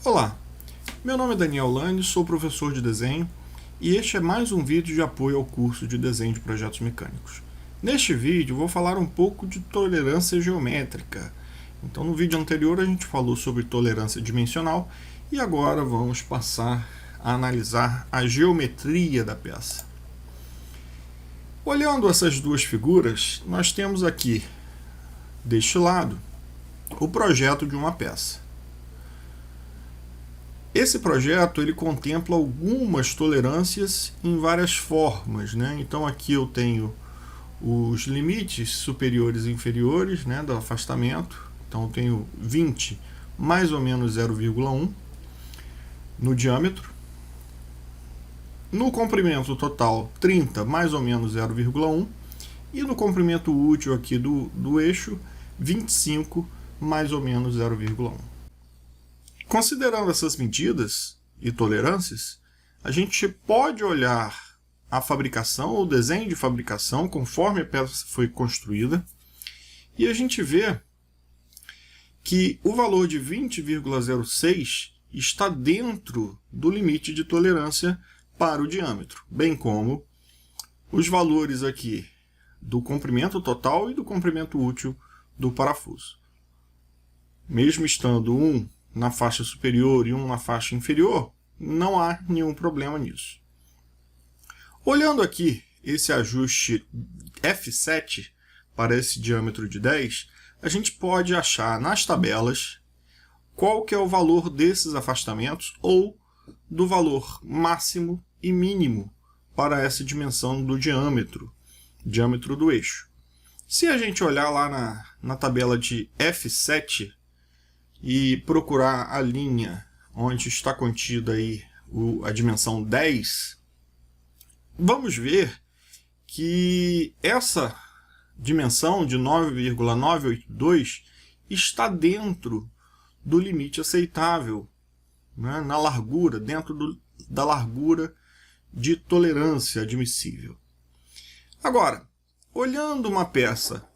Olá, meu nome é Daniel Lane, sou professor de desenho e este é mais um vídeo de apoio ao curso de desenho de projetos mecânicos. Neste vídeo vou falar um pouco de tolerância geométrica. Então no vídeo anterior a gente falou sobre tolerância dimensional e agora vamos passar a analisar a geometria da peça. Olhando essas duas figuras, nós temos aqui, deste lado, o projeto de uma peça. Esse projeto ele contempla algumas tolerâncias em várias formas, né? Então aqui eu tenho os limites superiores e inferiores, né, do afastamento. Então eu tenho 20 mais ou menos 0,1 no diâmetro. No comprimento total 30 mais ou menos 0,1 e no comprimento útil aqui do eixo 25 mais ou menos 0,1. Considerando essas medidas e tolerâncias, a gente pode olhar a fabricação, o desenho de fabricação, conforme a peça foi construída, e a gente vê que o valor de 20,06 está dentro do limite de tolerância para o diâmetro, bem como os valores aqui do comprimento total e do comprimento útil do parafuso. Mesmo estando um na faixa superior e um na faixa inferior, não há nenhum problema nisso. Olhando aqui esse ajuste F7 para esse diâmetro de 10, a gente pode achar nas tabelas qual que é o valor desses afastamentos ou do valor máximo e mínimo para essa dimensão do diâmetro do eixo. Se a gente olhar lá na tabela de F7, e procurar a linha onde está contida aí a dimensão 10, vamos ver que essa dimensão de 9,982 está dentro do limite aceitável, né, na largura, dentro da largura de tolerância admissível. Agora, olhando uma peça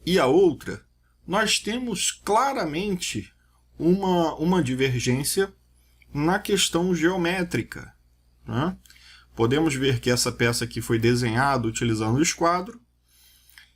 e a outra, nós temos claramente uma divergência na questão geométrica, né? Podemos ver que essa peça aqui foi desenhada utilizando o esquadro,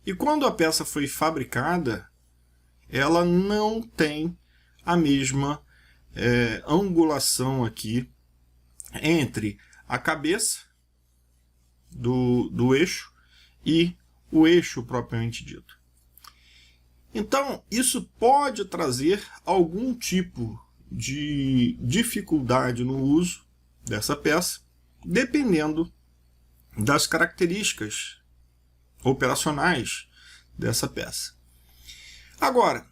e quando a peça foi fabricada, ela não tem a mesma angulação aqui entre a cabeça do eixo e o eixo propriamente dito. Então, isso pode trazer algum tipo de dificuldade no uso dessa peça, dependendo das características operacionais dessa peça. Agora,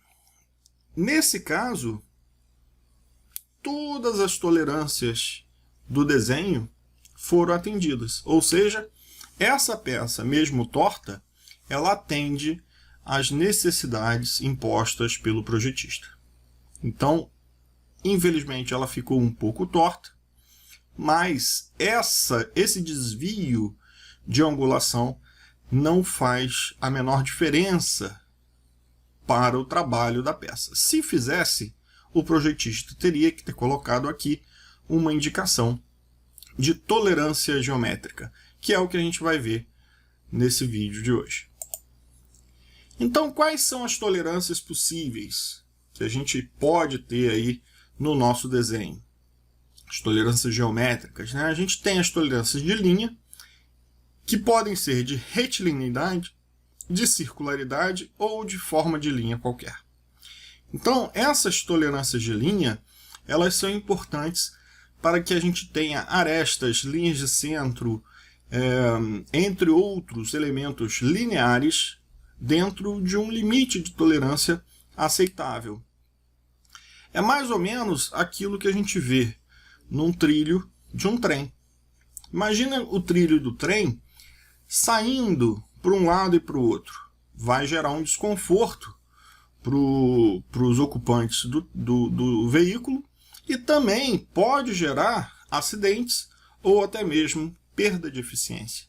nesse caso, todas as tolerâncias do desenho foram atendidas. Ou seja, essa peça, mesmo torta, ela atende as necessidades impostas pelo projetista. Então, infelizmente, ela ficou um pouco torta, mas esse desvio de angulação não faz a menor diferença para o trabalho da peça. Se fizesse, o projetista teria que ter colocado aqui uma indicação de tolerância geométrica, que é o que a gente vai ver nesse vídeo de hoje. Então, quais são as tolerâncias possíveis que a gente pode ter aí no nosso desenho? As tolerâncias geométricas, né? A gente tem as tolerâncias de linha, que podem ser de retilineidade, de circularidade ou de forma de linha qualquer. Então, essas tolerâncias de linha, elas são importantes para que a gente tenha arestas, linhas de centro, entre outros elementos lineares, dentro de um limite de tolerância aceitável. É mais ou menos aquilo que a gente vê num trilho de um trem. Imagina o trilho do trem saindo para um lado e para o outro. Vai gerar um desconforto para os ocupantes do veículo e também pode gerar acidentes ou até mesmo perda de eficiência.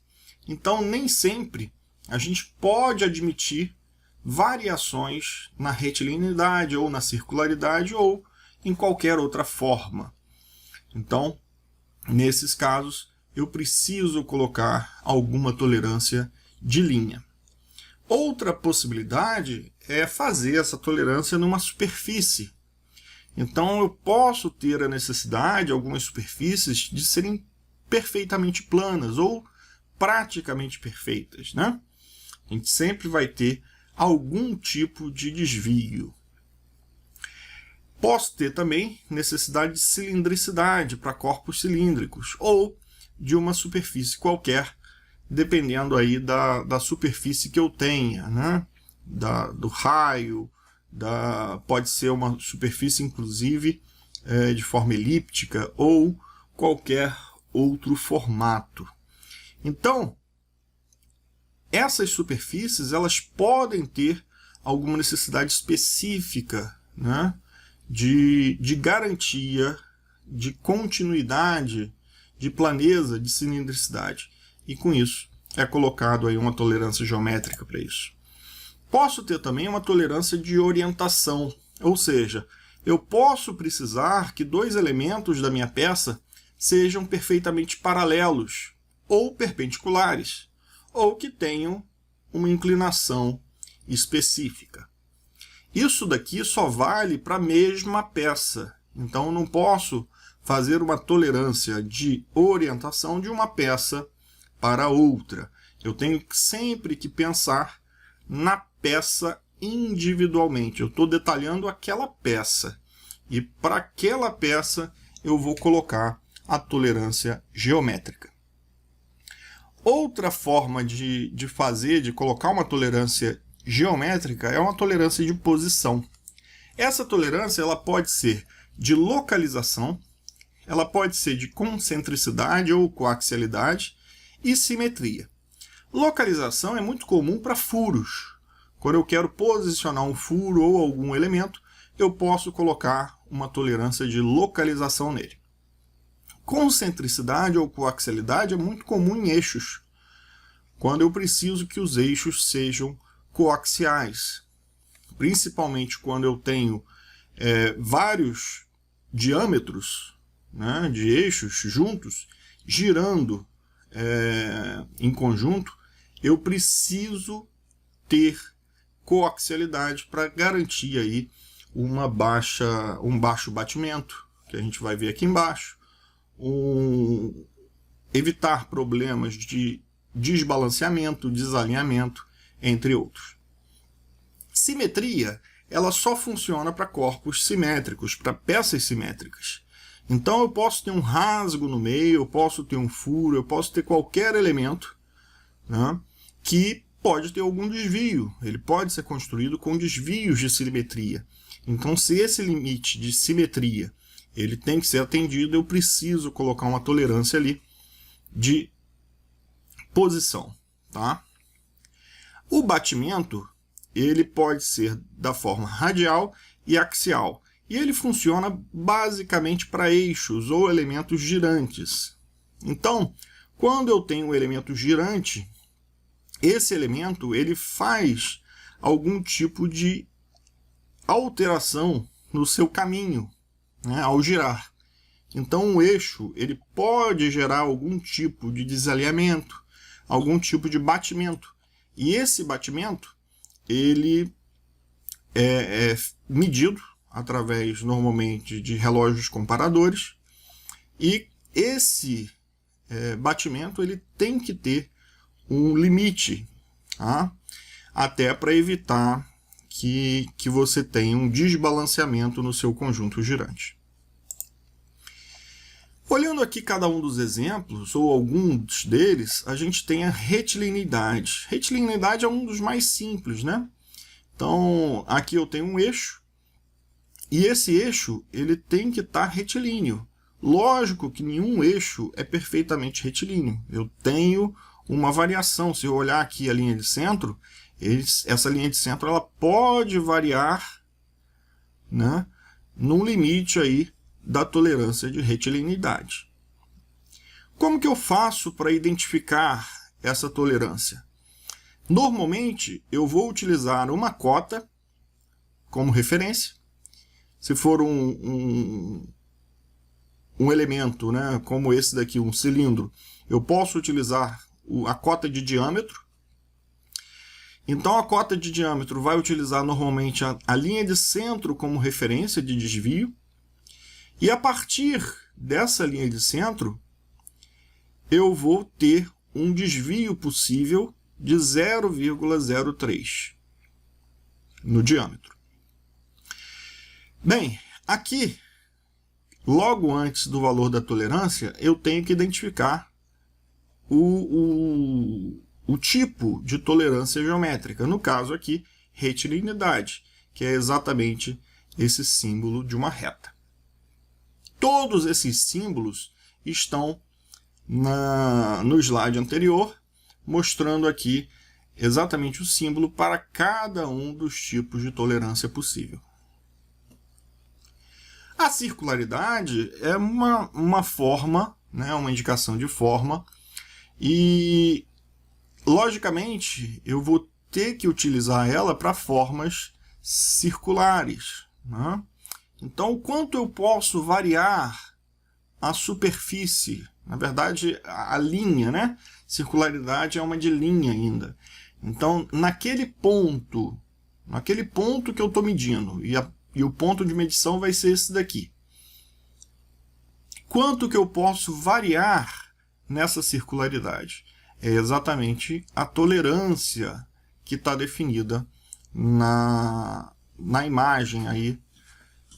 Então, nem sempre a gente pode admitir variações na retilineidade ou na circularidade ou em qualquer outra forma. Então, nesses casos, eu preciso colocar alguma tolerância de linha. Outra possibilidade é fazer essa tolerância numa superfície. Então, eu posso ter a necessidade, algumas superfícies, de serem perfeitamente planas ou praticamente perfeitas, né? A gente sempre vai ter algum tipo de desvio. Posso ter também necessidade de cilindricidade para corpos cilíndricos ou de uma superfície qualquer, dependendo aí da superfície que eu tenha, né? Do raio, pode ser uma superfície, inclusive, de forma elíptica ou qualquer outro formato. Então, essas superfícies elas podem ter alguma necessidade específica, né, de garantia, de continuidade, de planeza, de cilindricidade. E com isso é colocado aí uma tolerância geométrica para isso. Posso ter também uma tolerância de orientação, ou seja, eu posso precisar que dois elementos da minha peça sejam perfeitamente paralelos ou perpendiculares, ou que tenham uma inclinação específica. Isso daqui só vale para a mesma peça, então eu não posso fazer uma tolerância de orientação de uma peça para outra. Eu tenho sempre que pensar na peça individualmente. Eu estou detalhando aquela peça. E para aquela peça eu vou colocar a tolerância geométrica. Outra forma de colocar uma tolerância geométrica é uma tolerância de posição. Essa tolerância ela pode ser de localização, ela pode ser de concentricidade ou coaxialidade e simetria. Localização é muito comum para furos. Quando eu quero posicionar um furo ou algum elemento, eu posso colocar uma tolerância de localização nele. Concentricidade ou coaxialidade é muito comum em eixos, quando eu preciso que os eixos sejam coaxiais, principalmente quando eu tenho vários diâmetros, né, de eixos juntos, girando em conjunto, eu preciso ter coaxialidade para garantir aí um baixo batimento, que a gente vai ver aqui embaixo, evitar problemas de desbalanceamento, desalinhamento, entre outros. Simetria, ela só funciona para corpos simétricos, para peças simétricas. Então eu posso ter um rasgo no meio, eu posso ter um furo, eu posso ter qualquer elemento, né, que pode ter algum desvio. Ele pode ser construído com desvios de simetria. Então, se esse limite de simetria ele tem que ser atendido, eu preciso colocar uma tolerância ali de posição, tá? O batimento ele pode ser da forma radial e axial. E ele funciona basicamente para eixos ou elementos girantes. Então, quando eu tenho um elemento girante, esse elemento ele faz algum tipo de alteração no seu caminho, né, ao girar. Então, o eixo ele pode gerar algum tipo de desalinhamento, algum tipo de batimento. E esse batimento ele é medido através, normalmente, de relógios comparadores. E esse batimento ele tem que ter um limite, tá? Até para evitar que você tenha um desbalanceamento no seu conjunto girante. Olhando aqui cada um dos exemplos, ou alguns deles, a gente tem a retilinidade. Retilinidade é um dos mais simples, né? Então, aqui eu tenho um eixo, e esse eixo ele tem que estar retilíneo. Lógico que nenhum eixo é perfeitamente retilíneo. Eu tenho uma variação. Se eu olhar aqui a linha de centro, essa linha de centro ela pode variar, né, num limite aí da tolerância de retilinidade. Como que eu faço para identificar essa tolerância? Normalmente, eu vou utilizar uma cota como referência. se for um elemento, né, como esse daqui, um cilindro, eu posso utilizar a cota de diâmetro. Então, a cota de diâmetro vai utilizar normalmente a linha de centro como referência de desvio. E a partir dessa linha de centro, eu vou ter um desvio possível de 0,03 no diâmetro. Bem, aqui, logo antes do valor da tolerância, eu tenho que identificar o tipo de tolerância geométrica. No caso aqui, retilinidade, que é exatamente esse símbolo de uma reta. Todos esses símbolos estão no slide anterior, mostrando aqui exatamente o símbolo para cada um dos tipos de tolerância possível. A circularidade é uma forma, né, uma indicação de forma, e logicamente eu vou ter que utilizar ela para formas circulares, né? Então, o quanto eu posso variar a superfície, na verdade a linha, né? Circularidade é uma de linha ainda. Então, naquele ponto que eu estou medindo, e o ponto de medição vai ser esse daqui. Quanto que eu posso variar nessa circularidade? É exatamente a tolerância que está definida na imagem aí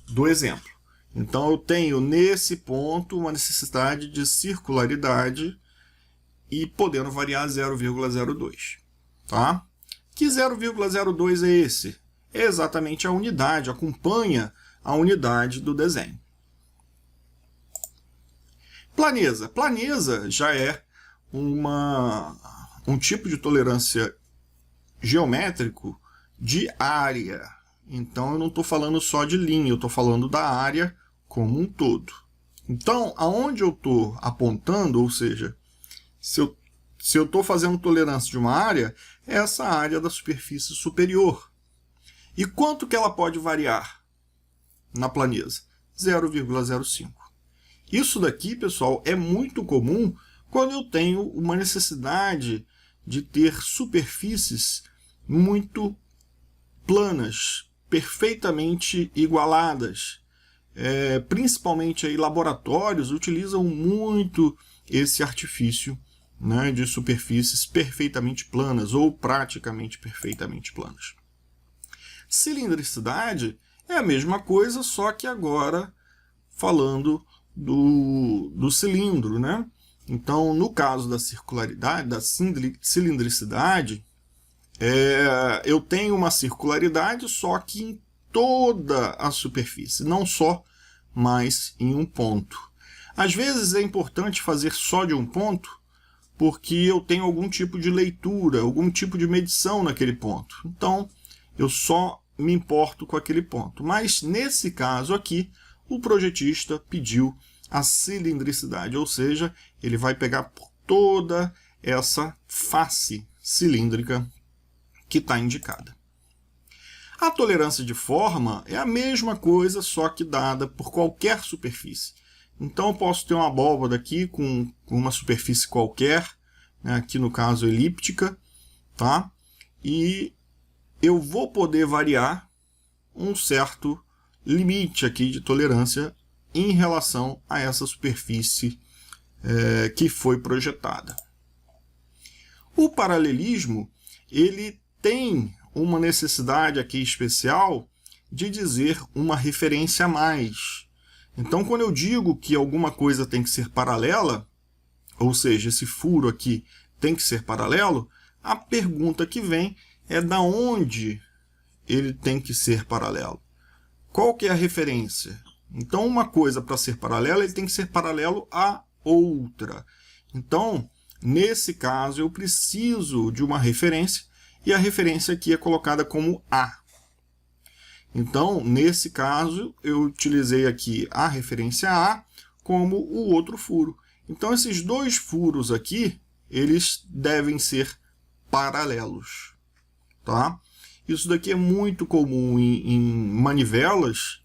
do exemplo. Então, eu tenho nesse ponto uma necessidade de circularidade e podendo variar 0,02. Tá? Que 0,02 é esse? É exatamente a unidade, acompanha a unidade do desenho. Planeza. Planeza já é um tipo de tolerância geométrico de área. Então, eu não estou falando só de linha, eu estou falando da área como um todo. Então, aonde eu estou apontando, ou seja, se eu estou fazendo tolerância de uma área, é essa área da superfície superior. E quanto que ela pode variar na planeza? 0,05. Isso daqui, pessoal, é muito comum quando eu tenho uma necessidade de ter superfícies muito planas, perfeitamente igualadas. Principalmente aí, laboratórios utilizam muito esse artifício, né, de superfícies perfeitamente planas ou praticamente perfeitamente planas. Cilindricidade é a mesma coisa, só que agora falando do cilindro, né? Então, no caso da circularidade, da cilindricidade, eu tenho uma circularidade, só que em toda a superfície, não só mais em um ponto. Às vezes é importante fazer só de um ponto, porque eu tenho algum tipo de leitura, algum tipo de medição naquele ponto. Então, eu só me importo com aquele ponto. Mas, nesse caso aqui, o projetista pediu a cilindricidade, ou seja, ele vai pegar por toda essa face cilíndrica que está indicada. A tolerância de forma é a mesma coisa, só que dada por qualquer superfície. Então, eu posso ter uma abóbada aqui com uma superfície qualquer, né, aqui no caso elíptica, tá? E eu vou poder variar um certo limite aqui de tolerância em relação a essa superfície que foi projetada. O paralelismo, ele tem uma necessidade aqui especial de dizer uma referência a mais. Então, quando eu digo que alguma coisa tem que ser paralela, ou seja, esse furo aqui tem que ser paralelo, a pergunta que vem é da onde ele tem que ser paralelo. Qual que é a referência? Então, uma coisa para ser paralela, ele tem que ser paralelo a outra. Então, nesse caso, eu preciso de uma referência, e a referência aqui é colocada como A. Então, nesse caso, eu utilizei aqui a referência A como o outro furo. Então, esses dois furos aqui, eles devem ser paralelos. Tá? Isso daqui é muito comum em manivelas,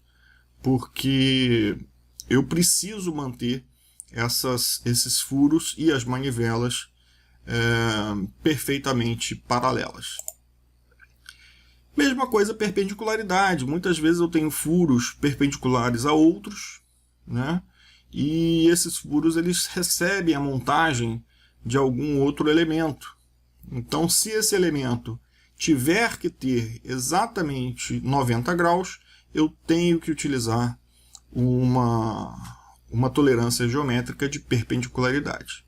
porque eu preciso manter esses furos e as manivelas perfeitamente paralelas. Mesma coisa perpendicularidade. Muitas vezes eu tenho furos perpendiculares a outros, né? E esses furos eles recebem a montagem de algum outro elemento. Então, se esse elemento tiver que ter exatamente 90 graus, eu tenho que utilizar uma tolerância geométrica de perpendicularidade.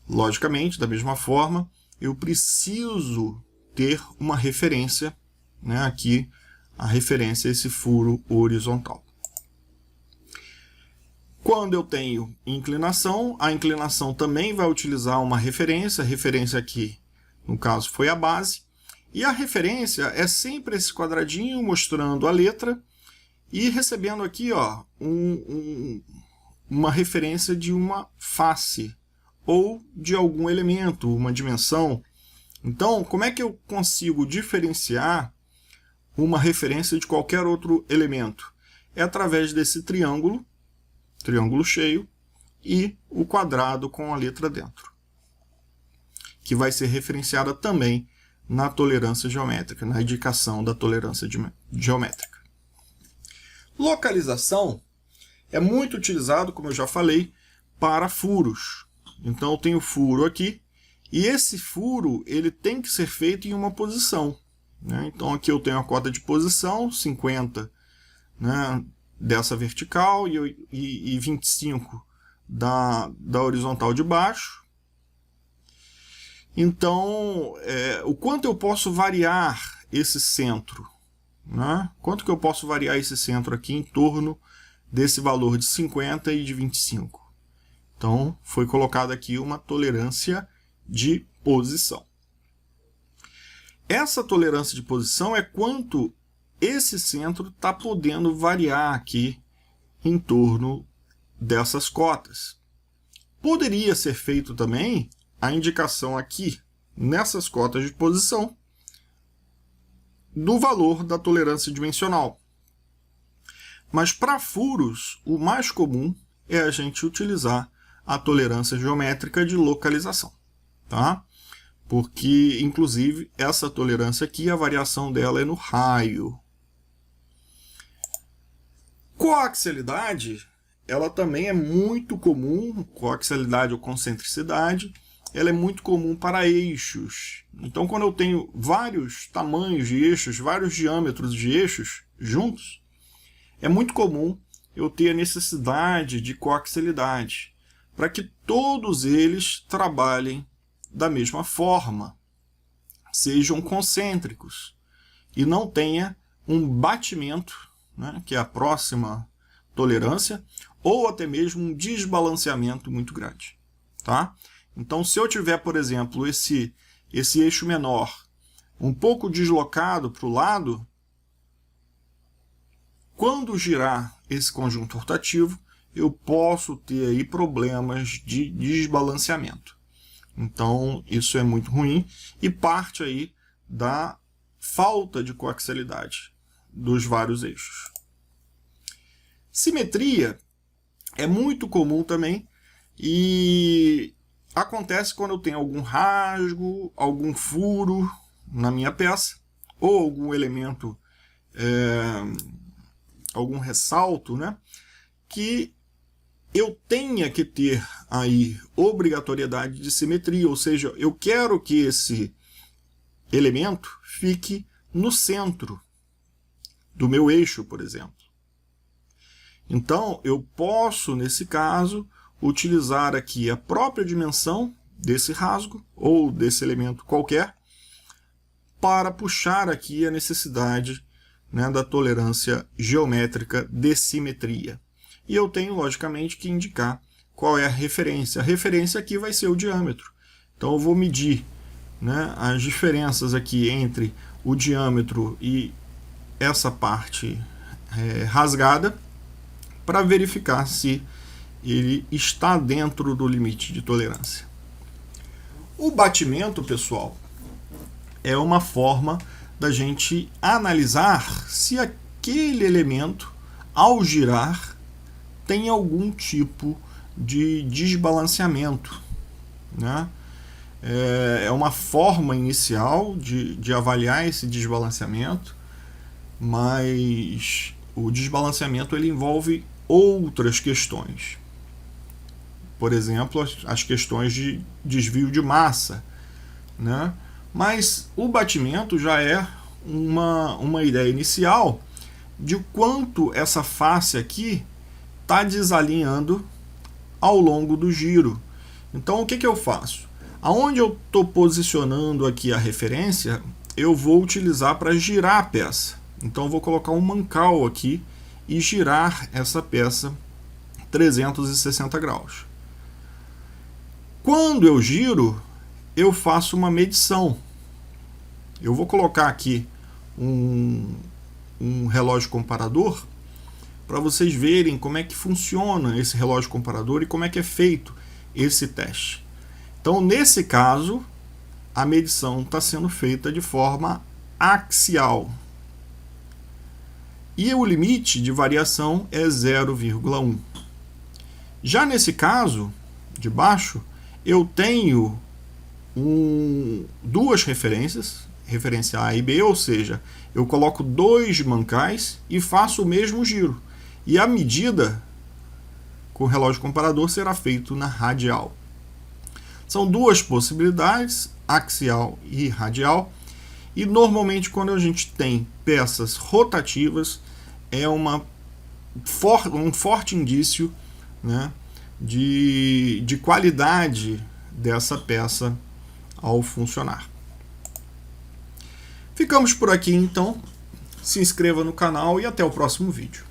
Logicamente, da mesma forma, eu preciso ter uma referência, né? Aqui a referência é esse furo horizontal. Quando eu tenho inclinação, a inclinação também vai utilizar uma referência. A referência aqui, no caso, foi a base. E a referência é sempre esse quadradinho mostrando a letra e recebendo aqui, ó, uma referência de uma face ou de algum elemento, uma dimensão. Então, como é que eu consigo diferenciar uma referência de qualquer outro elemento? É através desse triângulo cheio, e o quadrado com a letra dentro, que vai ser referenciada também na tolerância geométrica, na indicação da tolerância geométrica. Localização é muito utilizado, como eu já falei, para furos. Então eu tenho furo aqui, e esse furo ele tem que ser feito em uma posição, né? Então aqui eu tenho a cota de posição, 50, né, dessa vertical e 25 da horizontal de baixo. Então, o quanto eu posso variar esse centro, né? Quanto que eu posso variar esse centro aqui em torno desse valor de 50 e de 25? Então, foi colocada aqui uma tolerância de posição. Essa tolerância de posição é quanto esse centro está podendo variar aqui em torno dessas cotas. Poderia ser feito também a indicação aqui, nessas cotas de posição, do valor da tolerância dimensional. Mas para furos, o mais comum é a gente utilizar a tolerância geométrica de localização, tá? Porque, inclusive, essa tolerância aqui, a variação dela é no raio. Coaxialidade, ela também é muito comum, coaxialidade ou concentricidade, ela é muito comum para eixos. Então, quando eu tenho vários tamanhos de eixos, vários diâmetros de eixos juntos, é muito comum eu ter a necessidade de coaxialidade, para que todos eles trabalhem da mesma forma, sejam concêntricos e não tenha um batimento, né, que é a próxima tolerância, ou até mesmo um desbalanceamento muito grande, tá? Então, se eu tiver, por exemplo, esse eixo menor um pouco deslocado para o lado, quando girar esse conjunto rotativo, eu posso ter aí problemas de desbalanceamento. Então, isso é muito ruim e parte aí da falta de coaxialidade dos vários eixos. Simetria é muito comum também e acontece quando eu tenho algum rasgo, algum furo na minha peça ou algum elemento, algum ressalto, né, que eu tenha que ter aí obrigatoriedade de simetria, ou seja, eu quero que esse elemento fique no centro do meu eixo, por exemplo. Então, eu posso, nesse caso, utilizar aqui a própria dimensão desse rasgo ou desse elemento qualquer para puxar aqui a necessidade, né, da tolerância geométrica de simetria. E eu tenho, logicamente, que indicar qual é a referência. A referência aqui vai ser o diâmetro. Então, eu vou medir, né, as diferenças aqui entre o diâmetro e essa parte rasgada para verificar se ele está dentro do limite de tolerância. O batimento, pessoal, é uma forma da gente analisar se aquele elemento ao girar, tem algum tipo de desbalanceamento, né? É uma forma inicial de avaliar esse desbalanceamento, mas o desbalanceamento ele envolve outras questões. Por exemplo, as questões de desvio de massa, né? Mas o batimento já é uma ideia inicial de quanto essa face aqui está desalinhando ao longo do giro. Então, o que eu faço? Aonde eu estou posicionando aqui a referência, eu vou utilizar para girar a peça. Então, eu vou colocar um mancal aqui e girar essa peça 360 graus. Quando eu giro, eu faço uma medição. Eu vou colocar aqui um relógio comparador para vocês verem como é que funciona esse relógio comparador e como é que é feito esse teste. Então, nesse caso, a medição está sendo feita de forma axial. E o limite de variação é 0,1. Já nesse caso, de baixo, eu tenho duas referências, referência A e B, ou seja, eu coloco 2 mancais e faço o mesmo giro. E a medida com o relógio comparador será feito na radial. São duas possibilidades, axial e radial, e normalmente quando a gente tem peças rotativas é um forte indício, né, de qualidade dessa peça ao funcionar. Ficamos por aqui então, se inscreva no canal e até o próximo vídeo.